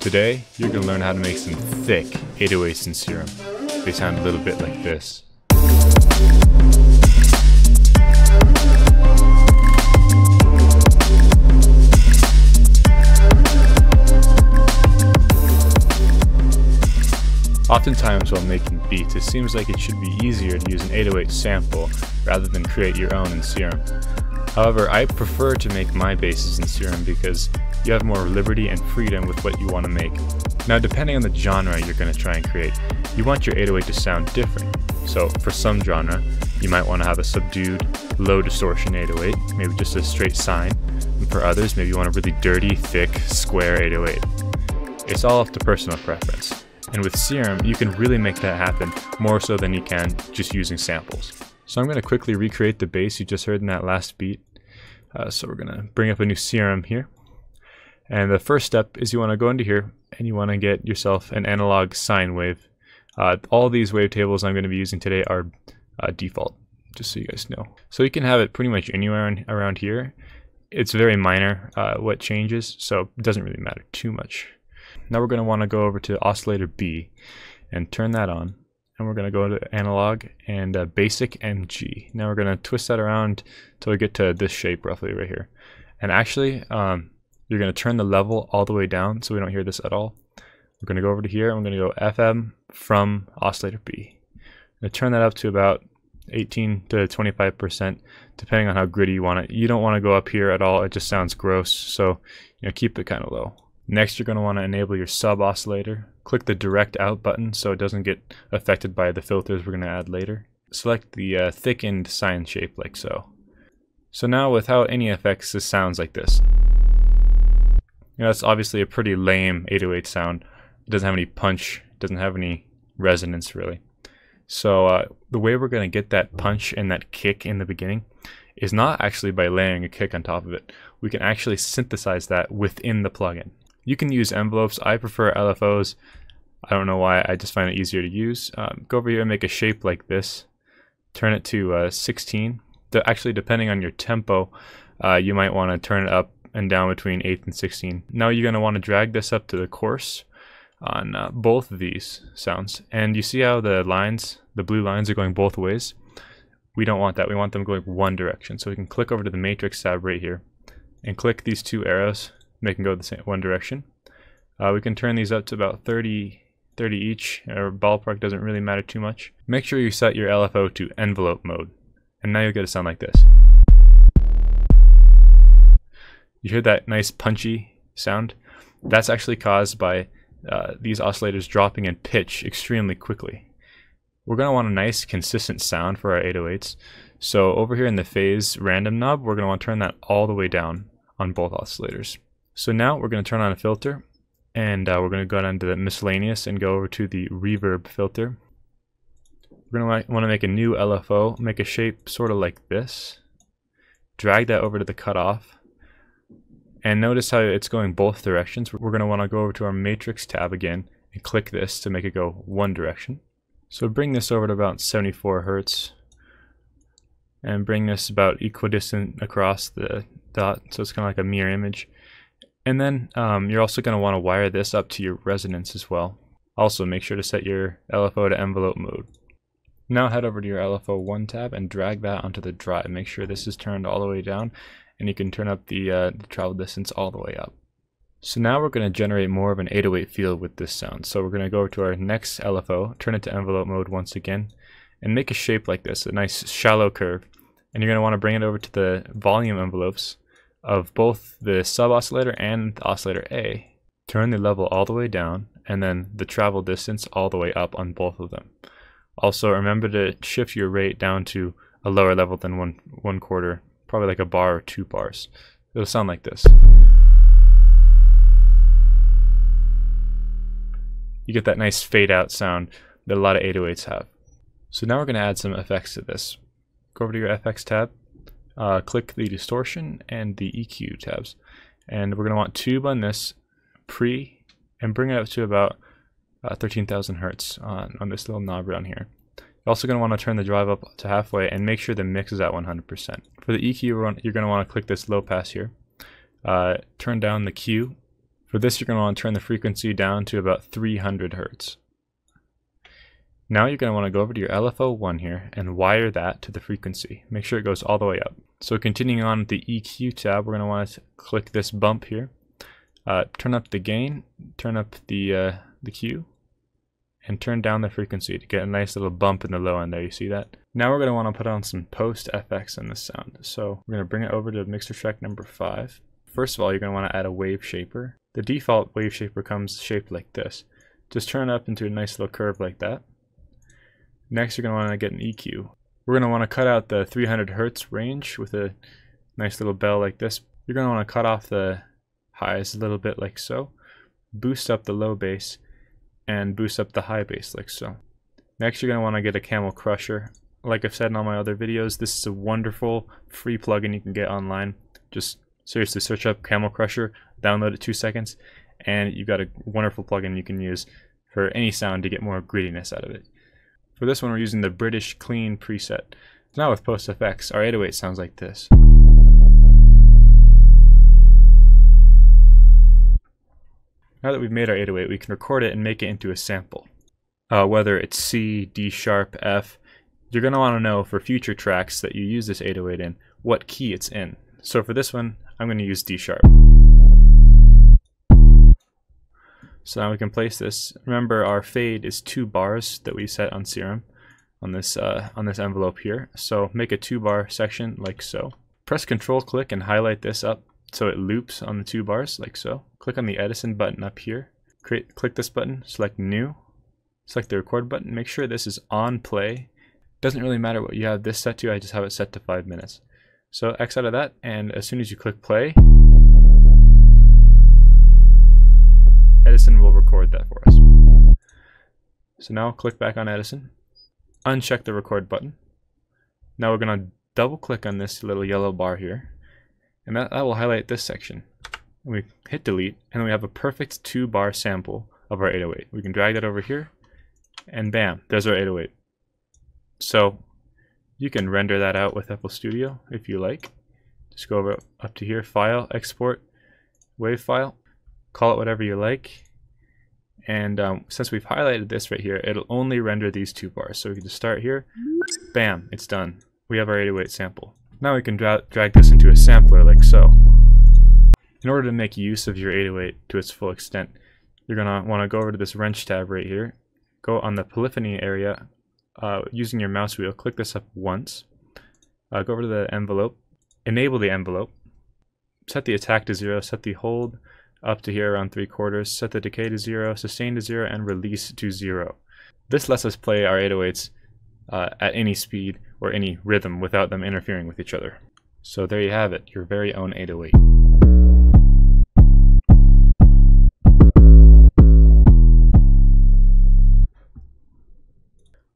Today, you're going to learn how to make some thick 808s in Serum. They sound a little bit like this. Oftentimes while making beats, it seems like it should be easier to use an 808 sample rather than create your own in Serum. However, I prefer to make my basses in Serum because you have more liberty and freedom with what you want to make. Now, depending on the genre you're going to try and create, you want your 808 to sound different. So for some genre, you might want to have a subdued, low distortion 808, maybe just a straight sine. And for others, maybe you want a really dirty, thick, square 808. It's all up to personal preference. And with Serum, you can really make that happen more so than you can just using samples. So I'm going to quickly recreate the bass you just heard in that last beat. So we're going to bring up a new Serum here. And the first step is you want to go into here and you want to get yourself an analog sine wave. All these wavetables I'm going to be using today are default, just so you guys know. So you can have it pretty much anywhere around here. It's very minor what changes, so it doesn't really matter too much. Now we're going to want to go over to oscillator B and turn that on. And we're going to go to analog and basic and G. Now we're going to twist that around until we get to this shape roughly right here. And actually, you're going to turn the level all the way down so we don't hear this at all. We're going to go over to here and we're going to go FM from oscillator B. I'm going to turn that up to about 18 to 25%, depending on how gritty you want it. You don't want to go up here at all. It just sounds gross. So keep it kind of low. Next, you're going to want to enable your sub oscillator. Click the direct out button so it doesn't get affected by the filters we're going to add later. Select the thickened sine shape like so. So now without any effects, this sounds like this. That's obviously a pretty lame 808 sound. It doesn't have any punch, it doesn't have any resonance really. So the way we're going to get that punch and that kick in the beginning is not actually by layering a kick on top of it. We can actually synthesize that within the plugin. You can use envelopes. I prefer LFOs. I don't know why, I just find it easier to use. Go over here and make a shape like this. Turn it to 16. Actually, depending on your tempo, you might want to turn it up and down between 8 and 16. Now you're going to want to drag this up to the coarse on both of these sounds. And you see how the lines, the blue lines, are going both ways? We don't want that. We want them going one direction. So we can click over to the matrix tab right here and click these two arrows. Make them go the same one direction. We can turn these up to about 30 each, or ballpark, doesn't really matter too much. Make sure you set your LFO to envelope mode, and now you'll get a sound like this. You hear that nice punchy sound? That's actually caused by these oscillators dropping in pitch extremely quickly. We're going to want a nice consistent sound for our 808s. So over here in the phase random knob, we're going to want to turn that all the way down on both oscillators. So now we're going to turn on a filter, and we're going to go down to the miscellaneous and go over to the reverb filter. We're going to want to make a new LFO, make a shape sort of like this. Drag that over to the cutoff. And notice how it's going both directions. We're going to want to go over to our matrix tab again and click this to make it go one direction. So bring this over to about 74 Hertz and bring this about equidistant across the dot, so it's kind of like a mirror image. And then you're also going to want to wire this up to your resonance as well. Also make sure to set your LFO to envelope mode. Now head over to your LFO 1 tab and drag that onto the drive. Make sure this is turned all the way down, and you can turn up the travel distance all the way up. So now we're going to generate more of an 808 feel with this sound. So we're going to go to our next LFO, turn it to envelope mode once again, and make a shape like this, a nice shallow curve. And you're going to want to bring it over to the volume envelopes of both the sub oscillator and the oscillator A. Turn the level all the way down, and then the travel distance all the way up on both of them. Also remember to shift your rate down to a lower level than one quarter, probably like a bar or 2 bars. It'll sound like this. You get that nice fade out sound that a lot of 808s have. So now we're going to add some effects to this. Go over to your FX tab, click the distortion and the EQ tabs, and we're going to want tube on this pre and bring it up to about 13,000 Hertz on this little knob down here. You're also going to want to turn the drive up to halfway and make sure the mix is at 100%. For the EQ, you're going to want to click this low pass here. Turn down the Q For this, you're going to want to turn the frequency down to about 300 Hertz. Now you're going to want to go over to your LFO1 here and wire that to the frequency. Make sure it goes all the way up. So continuing on with the EQ tab, we're going to want to click this bump here. Turn up the gain, turn up the Q, and turn down the frequency to get a nice little bump in the low end there. You see that? Now we're going to want to put on some post FX on this sound. So we're going to bring it over to mixer track number 5. First of all, you're going to want to add a wave shaper. The default wave shaper comes shaped like this. Just turn it up into a nice little curve like that. Next, you're going to want to get an EQ. We're going to want to cut out the 300 Hertz range with a nice little bell like this. You're going to want to cut off the highs a little bit like so. Boost up the low bass and boost up the high bass like so. Next, you're going to want to get a Camel Crusher. Like I've said in all my other videos, this is a wonderful free plugin you can get online. Just seriously search up Camel Crusher, download it 2 seconds, and you've got a wonderful plugin you can use for any sound to get more grittiness out of it. For this one, we're using the British Clean preset. Now with Post FX, our 808 sounds like this. Now that we've made our 808, we can record it and make it into a sample. Whether it's C, D sharp, F, you're going to want to know for future tracks that you use this 808 in, what key it's in. So for this one, I'm going to use D sharp. So now we can place this. Remember, our fade is 2 bars that we set on Serum on this envelope here. So make a 2-bar section like so. Press Control click and highlight this up so it loops on the 2 bars like so. Click on the Edison button up here. Click this button, select New, select the record button. Make sure this is on play. Doesn't really matter what you have this set to. I just have it set to 5 minutes. So X out of that, and as soon as you click play, Edison will record that for us. So now click back on Edison, uncheck the record button. Now we're going to double click on this little yellow bar here, and that will highlight this section. And we hit delete, and we have a perfect 2-bar sample of our 808. We can drag that over here, and bam, there's our 808. So you can render that out with FL Studio if you like. Just go over up to here, File, Export, Wave File. Call it whatever you like, and since we've highlighted this right here, it'll only render these 2 bars. So we can just start here, bam, it's done. We have our 808 sample. Now we can drag this into a sampler like so. In order to make use of your 808 to its full extent, you're going to want to go over to this wrench tab right here, go on the polyphony area, using your mouse wheel, click this up once, go over to the envelope, enable the envelope, set the attack to 0, set the hold up to here around 3/4, set the decay to 0, sustain to 0, and release to 0. This lets us play our 808s at any speed or any rhythm without them interfering with each other. So there you have it, your very own 808.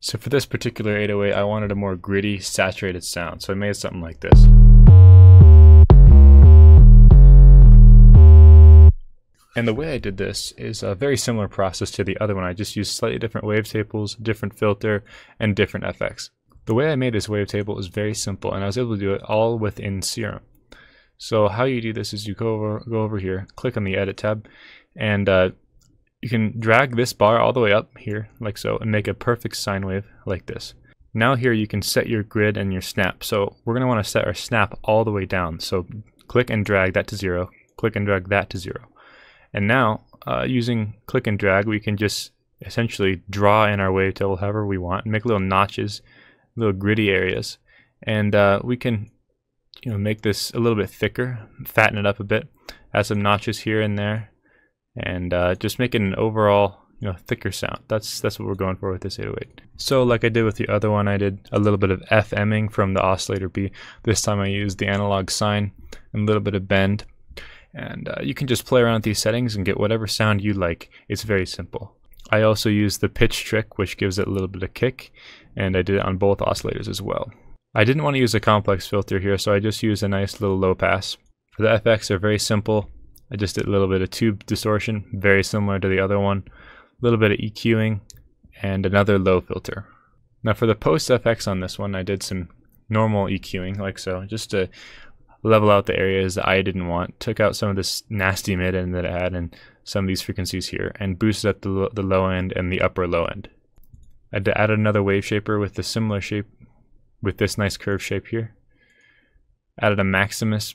So for this particular 808, I wanted a more gritty, saturated sound, so I made something like this. And the way I did this is a very similar process to the other one. I just used slightly different wavetables, different filter, and different FX. The way I made this wavetable is very simple, and I was able to do it all within Serum. So how you do this is you go over here, click on the Edit tab, and you can drag this bar all the way up here, like so, and make a perfect sine wave like this. Now here you can set your grid and your snap. So we're going to want to set our snap all the way down. So click and drag that to 0, click and drag that to 0. And now, using click and drag, we can just essentially draw in our wavetable however we want, make little notches, little gritty areas, and we can, make this a little bit thicker, fatten it up a bit, add some notches here and there, and just make it an overall, thicker sound. That's what we're going for with this 808. So, like I did with the other one, I did a little bit of FMing from the oscillator B. This time I used the analog sine and a little bit of bend. And you can just play around with these settings and get whatever sound you like. It's very simple. I also use the pitch trick, which gives it a little bit of kick, and I did it on both oscillators as well. I didn't want to use a complex filter here, so I just used a nice little low pass. For the FX, they're very simple. I just did a little bit of tube distortion, very similar to the other one, a little bit of EQing, and another low filter. Now for the post FX on this one, I did some normal EQing, like so, just to level out the areas that I didn't want, took out some of this nasty mid end that it had, and some of these frequencies here and boosted up the low end and the upper low end. I added another wave shaper with a similar shape, with this nice curved shape here. Added a Maximus,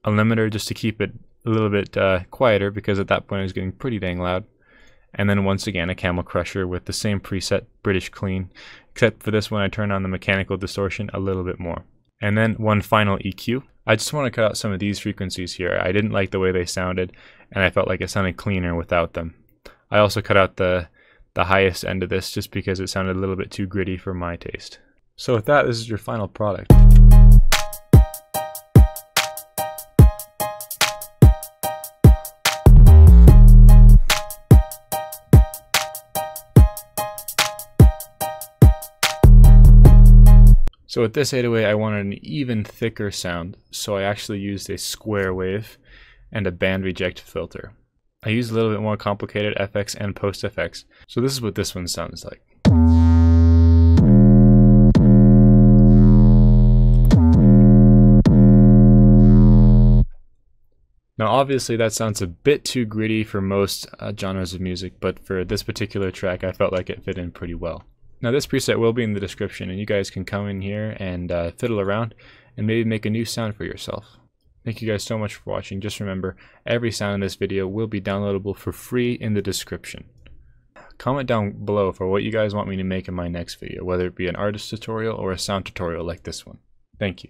a limiter just to keep it a little bit quieter, because at that point it was getting pretty dang loud. And then once again a Camel Crusher with the same preset, British Clean, except for this one I turned on the mechanical distortion a little bit more. And then one final EQ. I just want to cut out some of these frequencies here. I didn't like the way they sounded, and I felt like it sounded cleaner without them. I also cut out the highest end of this just because it sounded a little bit too gritty for my taste. So with that, this is your final product. So with this 808, I wanted an even thicker sound, so I actually used a square wave and a band reject filter. I used a little bit more complicated FX and post effects, so this is what this one sounds like. Now obviously that sounds a bit too gritty for most genres of music, but for this particular track I felt like it fit in pretty well. Now this preset will be in the description, and you guys can come in here and fiddle around and maybe make a new sound for yourself. Thank you guys so much for watching. Just remember, every sound in this video will be downloadable for free in the description. Comment down below for what you guys want me to make in my next video, whether it be an artist tutorial or a sound tutorial like this one. Thank you.